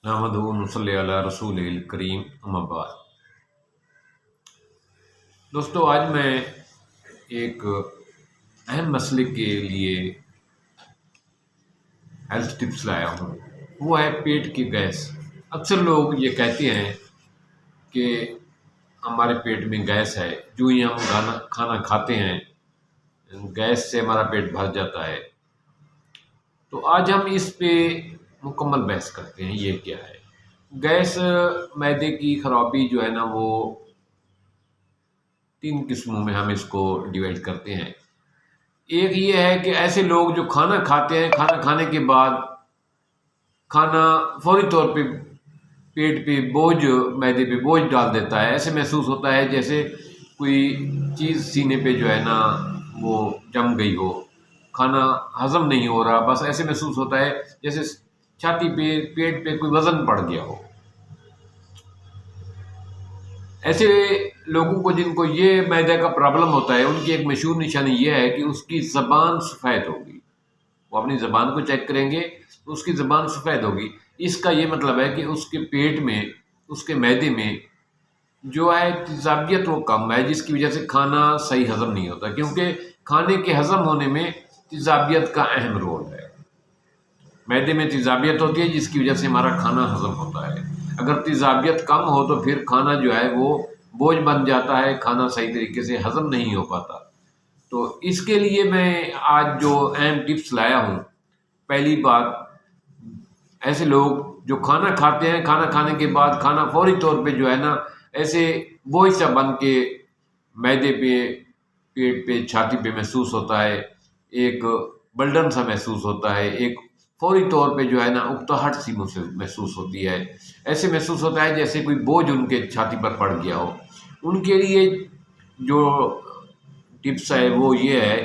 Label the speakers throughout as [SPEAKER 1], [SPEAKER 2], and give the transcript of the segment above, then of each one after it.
[SPEAKER 1] नहमदुहु व नसल्ली अला रसूलिल करीम अम्मा बाद। दोस्तों, आज मैं एक अहम मसले के लिए हेल्थ टिप्स लाया हूँ। वो है पेट की गैस। अक्सर लोग ये कहते हैं कि हमारे पेट में गैस है, जो ही हम खाना खाते हैं गैस से हमारा पेट भर जाता है। तो आज हम इस पे मुकम्मल बहस करते हैं, ये क्या है। गैस, मैदे की खराबी जो है ना, वो 3 किस्मों में हम इसको डिवाइड करते हैं। एक ये है कि ऐसे लोग जो खाना खाते हैं, खाना खाने के बाद खाना फौरी तौर पे पेट पे बोझ, मैदे पे बोझ डाल देता है। ऐसे महसूस होता है जैसे कोई चीज़ सीने पे जो है ना वो जम गई हो, खाना हज़म नहीं हो रहा। बस ऐसे महसूस होता है जैसे छाती पे, पेट पे कोई वज़न पड़ गया हो। ऐसे लोगों को, जिनको ये मैदे का प्रॉब्लम होता है, उनकी एक मशहूर निशानी ये है कि उसकी ज़बान सफ़ेद होगी। वो अपनी ज़बान को चेक करेंगे तो उसकी ज़बान सफ़ेद होगी। इसका ये मतलब है कि उसके पेट में, उसके मैदे में जो है तेज़ाबियत वो कम है, जिसकी वजह से खाना सही हज़म नहीं होता। क्योंकि खाने के हज़म होने में तेज़ाबियत का अहम रोल है। मैदे में तेज़ाबियत होती है जिसकी वजह से हमारा खाना हज़म होता है। अगर तेज़ाबियत कम हो तो फिर खाना जो है वो बोझ बन जाता है, खाना सही तरीके से हज़म नहीं हो पाता। तो इसके लिए मैं आज जो अहम टिप्स लाया हूँ। पहली बात, ऐसे लोग जो खाना खाते हैं, खाना खाने के बाद खाना फौरी तौर पे जो है ना ऐसे बोझ सा बन के मैदे पे, पेट पे, छाती पे महसूस होता है, एक बल्डन सा महसूस होता है, एक फौरी तौर पे जो है ना उकताहट सी महसूस होती है। ऐसे महसूस होता है जैसे कोई बोझ उनके छाती पर पड़ गया हो। उनके लिए जो टिप्स है वो ये है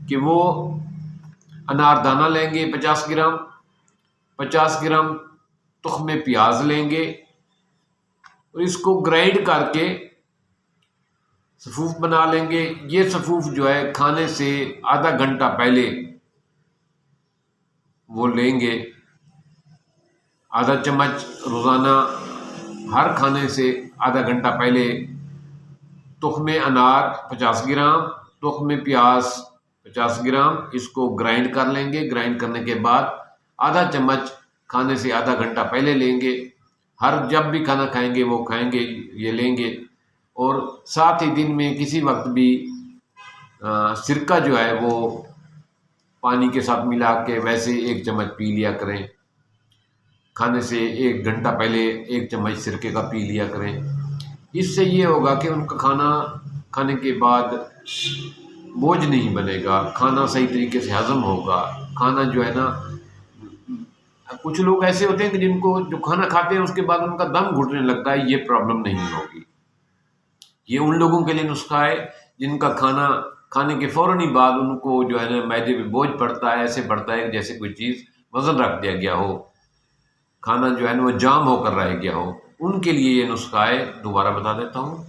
[SPEAKER 1] कि वो अनारदाना लेंगे 50 ग्राम, 50 ग्राम तुख्मे प्याज लेंगे और इसको ग्राइंड करके सफ़ूफ बना लेंगे। ये सफ़ूफ जो है खाने से आधा घंटा पहले वो लेंगे। आधा चम्मच रोज़ाना, हर खाने से आधा घंटा पहले तुख्मे अनार 50 ग्राम, तुख्मे प्याज 50 ग्राम, इसको ग्राइंड कर लेंगे। ग्राइंड करने के बाद आधा चम्मच खाने से आधा घंटा पहले लेंगे। हर जब भी खाना खाएंगे वो खाएंगे, ये लेंगे। और साथ ही दिन में किसी वक्त भी सिरका जो है वो पानी के साथ मिला के वैसे 1 चम्मच पी लिया करें। खाने से 1 घंटा पहले 1 चम्मच सिरके का पी लिया करें। इससे ये होगा कि उनका खाना खाने के बाद बोझ नहीं बनेगा, खाना सही तरीके से हज़म होगा। खाना जो है ना, कुछ लोग ऐसे होते हैं कि जिनको जो खाना खाते हैं उसके बाद उनका दम घुटने लगता है, ये प्रॉब्लम नहीं होगी। ये उन लोगों के लिए नुस्खा है जिनका खाना खाने के फ़ौरन ही बाद उनको जो है ना मैदे पे बोझ पड़ता है। ऐसे पड़ता है जैसे कोई चीज़ वज़न रख दिया गया हो, खाना जो है ना वो जाम होकर रह गया हो। उनके लिए ये नुस्खा है। दोबारा बता देता हूँ।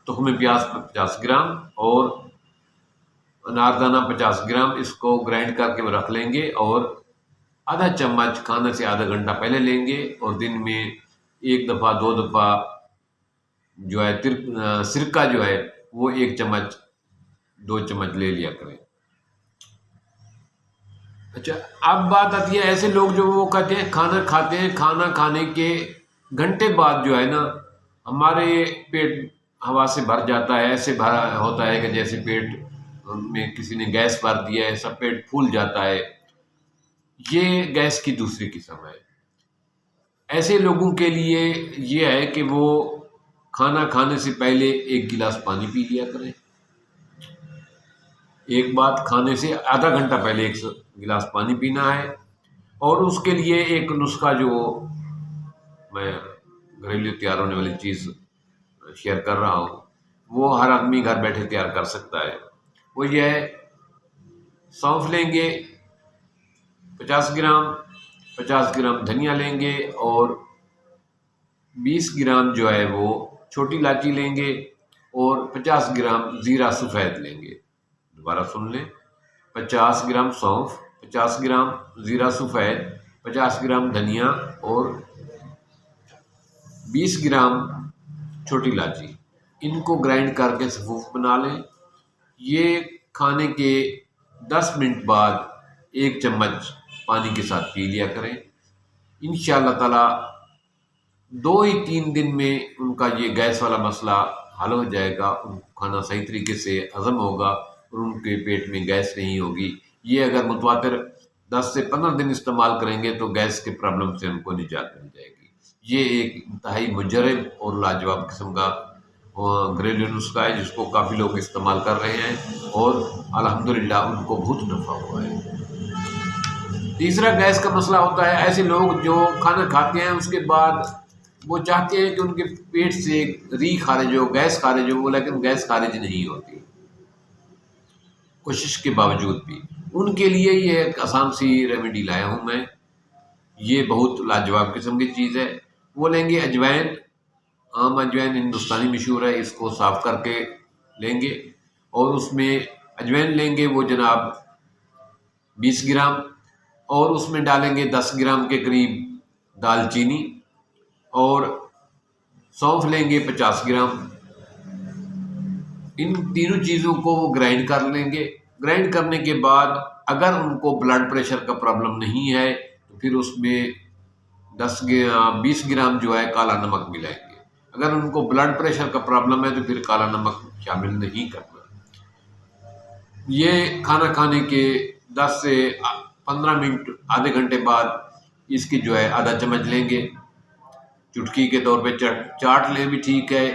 [SPEAKER 1] तुख्मे प्याज 50 ग्राम और अनारदाना 50 ग्राम, इसको ग्राइंड करके रख लेंगे और आधा चम्मच खाने से आधा घंटा पहले लेंगे। और दिन में 1 दफ़ा 2 दफ़ा जो है सिरका जो है वो 1 चम्मच 2 चम्मच ले लिया करें। अच्छा, अब बात आती है ऐसे लोग जो वो कहते हैं खाना खाते हैं, खाना खाने के घंटे बाद जो है ना हमारे पेट हवा से भर जाता है। ऐसे भरा होता है कि जैसे पेट में किसी ने गैस भर दिया है, सब पेट फूल जाता है। ये गैस की दूसरी किस्म है। ऐसे लोगों के लिए ये है कि वो खाना खाने से पहले 1 गिलास पानी पी लिया करें। एक बात, खाने से आधा घंटा पहले 1 गिलास पानी पीना है। और उसके लिए एक नुस्खा जो मैं घरेलू तैयार होने वाली चीज़ शेयर कर रहा हूँ, वो हर आदमी घर बैठे तैयार कर सकता है। वो ये है, सौंफ लेंगे 50 ग्राम, 50 ग्राम धनिया लेंगे और 20 ग्राम जो है वो छोटी इलायची लेंगे और 50 ग्राम ज़ीरा सफ़ेद लेंगे। दोबारा सुन लें। 50 ग्राम सौंफ, 50 ग्राम ज़ीरा सफ़ेद, 50 ग्राम धनिया और 20 گرام چھوٹی الائچی، ان کو گرائنڈ کر کے سفوف بنا لیں۔ یہ کھانے کے 10 منٹ بعد 1 چمچ پانی کے ساتھ پی لیا کریں۔ انشاءاللہ تعالی 2 ہی 3 دن میں ان کا یہ گیس والا مسئلہ حل ہو جائے گا، ان کو کھانا صحیح طریقے سے ہضم ہوگا اور ان کے پیٹ میں گیس نہیں ہوگی۔ یہ اگر متواتر 10 سے 15 دن استعمال کریں گے تو گیس کے پرابلم سے ان کو نجات مل جائے گی۔ یہ ایک انتہائی مجرب اور لاجواب قسم کا گھریلو نسخہ ہے جس کو کافی لوگ استعمال کر رہے ہیں اور الحمدللہ ان کو بہت نفع ہوا ہے۔ تیسرا گیس کا مسئلہ ہوتا ہے ایسے لوگ جو کھانا کھاتے ہیں اس کے بعد وہ چاہتے ہیں کہ ان کے پیٹ سے ری خارج ہو، گیس خارج ہو، لیکن گیس خارج نہیں ہوتی کوشش کے باوجود بھی۔ ان کے لیے یہ ایک آسان سی ریمیڈی لایا ہوں میں، یہ بہت لاجواب قسم کی چیز ہے۔ وہ لیں گے اجوائن، عام اجوائن ہندوستانی مشہور ہے، اس کو صاف کر کے لیں گے اور اس میں اجوائن لیں گے وہ جناب 20 گرام، اور اس میں ڈالیں گے 10 گرام کے قریب دال چینی، اور سونف لیں گے 50 گرام۔ ان تینوں چیزوں کو وہ گرائنڈ کر لیں گے۔ گرائنڈ کرنے کے بعد اگر ان کو بلڈ پریشر کا پرابلم نہیں ہے تو پھر اس میں 20 گرام جو ہے کالا نمک ملائیں گے۔ اگر ان کو بلڈ پریشر کا پرابلم ہے تو پھر کالا نمک شامل نہیں کرنا۔ یہ کھانا کھانے کے 10 سے 15 منٹ، آدھے گھنٹے بعد اس کی جو ہے آدھا چمچ لیں گے، چٹکی کے طور پہ چاٹ لیں بھی ٹھیک ہے،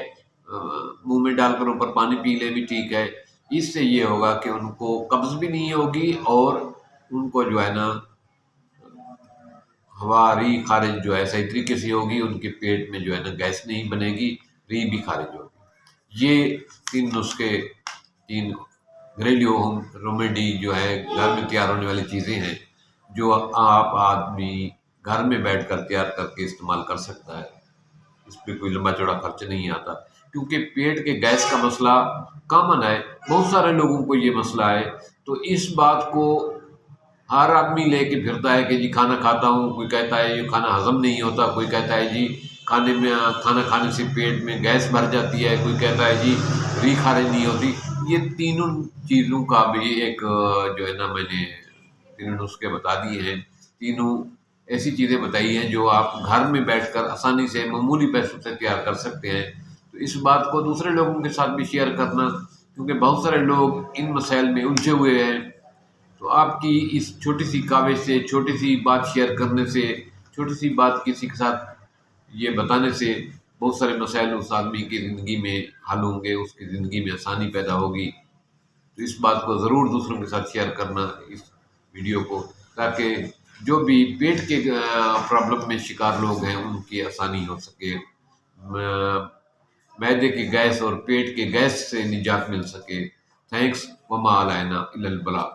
[SPEAKER 1] منہ میں ڈال کر اوپر پانی پی لیں بھی ٹھیک ہے۔ اس سے یہ ہوگا کہ ان کو قبض بھی نہیں ہوگی اور ان کو جو ہے نا ہوا ری خارج جو ہے صحیح طریقے سے ہوگی، ان کے پیٹ میں جو ہے نا گیس نہیں بنے گی، ری بھی خارج ہوگی۔ یہ 3 نسخے، 3 گھریلو ہوم ریمیڈی جو ہے گھر میں تیار ہونے والی چیزیں ہیں جو آپ آدمی گھر میں بیٹھ کر تیار کر کے استعمال کر سکتا ہے۔ اس پہ کوئی لمبا چوڑا خرچ نہیں آتا، کیونکہ پیٹ کے گیس کا مسئلہ کامن ہے، بہت سارے لوگوں کو یہ مسئلہ ہے۔ تو اس بات کو ہر آدمی لے کے پھرتا ہے کہ جی کھانا کھاتا ہوں، کوئی کہتا ہے یہ کھانا ہضم نہیں ہوتا، کوئی کہتا ہے جی کھانا کھانے سے پیٹ میں گیس بھر جاتی ہے، کوئی کہتا ہے جی ری خارج نہیں ہوتی۔ یہ تینوں چیزوں کا بھی ایک جو ہے نا میں نے 3 نسخے بتا دیے ہیں، تینوں ایسی چیزیں بتائی ہیں جو آپ گھر میں بیٹھ کر آسانی سے معمولی پیسوں سے تیار کر سکتے ہیں۔ تو اس بات کو دوسرے لوگوں کے ساتھ بھی شیئر کرنا، کیونکہ بہت سارے لوگ ان مسائل میں الجھے ہوئے ہیں۔ تو آپ کی اس چھوٹی سی کاوش سے، چھوٹی سی بات شیئر کرنے سے، چھوٹی سی بات کسی کے ساتھ یہ بتانے سے بہت سارے مسائل اس آدمی کی زندگی میں حل ہوں گے، اس کی زندگی میں آسانی پیدا ہوگی۔ تو اس بات کو ضرور دوسروں کے ساتھ شیئر کرنا اس ویڈیو کو، تاکہ جو بھی پیٹ کے پرابلم میں شکار لوگ ہیں ان کی آسانی ہو سکے، معدے کے گیس اور پیٹ کے گیس سے نجات مل سکے۔ تھینکس، وما علینا الا البلاغ۔